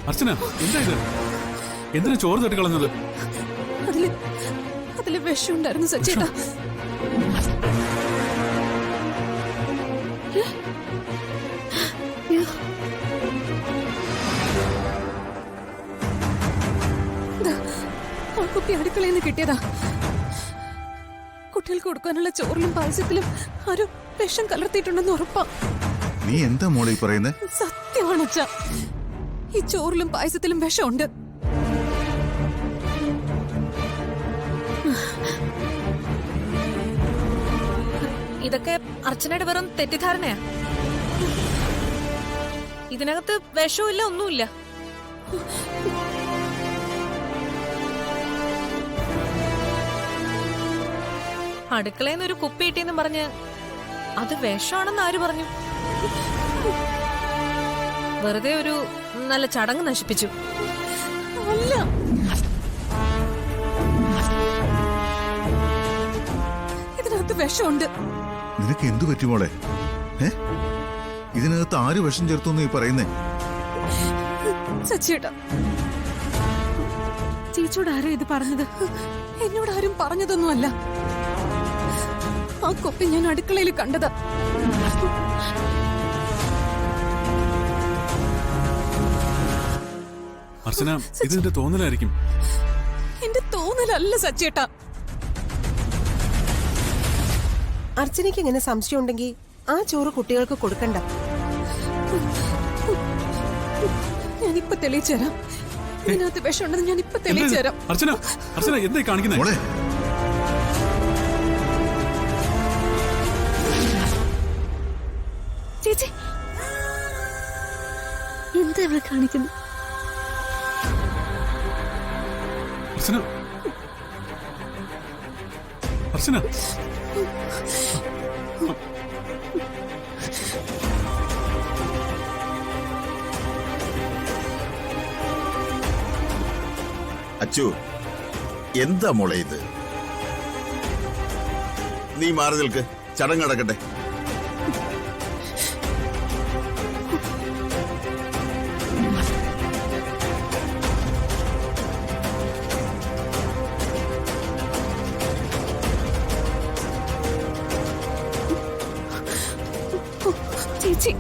അർച്ചന എന്താ ഇത്? എന്തിനാ ചോറ് തട്ടി കളഞ്ഞത്? അതില് വിഷമുണ്ടായിരുന്നു സച്ചേട്ടാ. ആ കുപ്പി അടുക്കളയിൽ നിന്ന് കിട്ടിയതാ. കുട്ടികൾക്ക് കൊടുക്കാനുള്ള ചോറിലും പായസത്തിലും ആരും വിഷം കലർത്തിയിട്ടുണ്ടെന്ന് ഉറപ്പാ. നീ എന്താ മോളെ പറയുന്നത്? സത്യമാണ് അച്ഛാ, ഈ ചോറിലും പായസത്തിലും വിഷമുണ്ട്. ഇതൊക്കെ അർച്ചനയുടെ വെറും തെറ്റിദ്ധാരണയാ. ഇതിനകത്ത് വിഷമില്ല, ഒന്നുമില്ല. അടുക്കളയിൽ നിന്ന് ഒരു കുപ്പി കിട്ടിയെന്ന് പറഞ്ഞ് അത് വിഷമാണെന്ന് ആര് പറഞ്ഞു? വെറുതെ ഒരു നല്ല ചടങ്ങ് നശിപ്പിച്ചു. അല്ല, ഇതിനകത്ത് വിഷമുണ്ട്. നിനക്ക് എന്തു പറ്റി മോളെ? ഇതിനകത്ത് ആര് വിഷം ചേർത്തു നീ പറയുന്നേ? സച്ചിയേട്ടാ, ചേച്ചിയോട് ആരോ ഇത് പറഞ്ഞത്. എന്നോട് ആരും പറഞ്ഞതൊന്നുമല്ല. ആ കൊപ്പി ഞാൻ അടുക്കളയിൽ കണ്ടതാ. അർച്ചന, ഇത് നിന്റെ തോന്നലായിരിക്കും. എന്റെ തോന്നലല്ല സച്ചേട്ടാ. അർച്ചനയ്ക്ക് ഇങ്ങനെ സംശയം ഉണ്ടെങ്കിൽ ആ ചോറ് കുട്ടികൾക്ക് കൊടുക്കണ്ട. ഞാനിപ്പോ തെളിയിച്ചുതരാം. ഇതിനകത്ത് വിഷമുണ്ടെന്ന് ഞാനിപ്പോ തെളിയിച്ചുതരാം. അർച്ചന, അർച്ചന എന്തായി കാണിക്കുന്നേ? ചേച്ചി എന്താ ഇവിടെ കാണിക്കുന്നു? അർച്ചന, അർച്ചന, അച്ചു, എന്താ മോളെ ഇത്? നീ മാറി നിൽക്ക്, ചടങ്ങ് നടക്കട്ടെ. ചേച്ചി,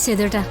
സേതുട്ടാ,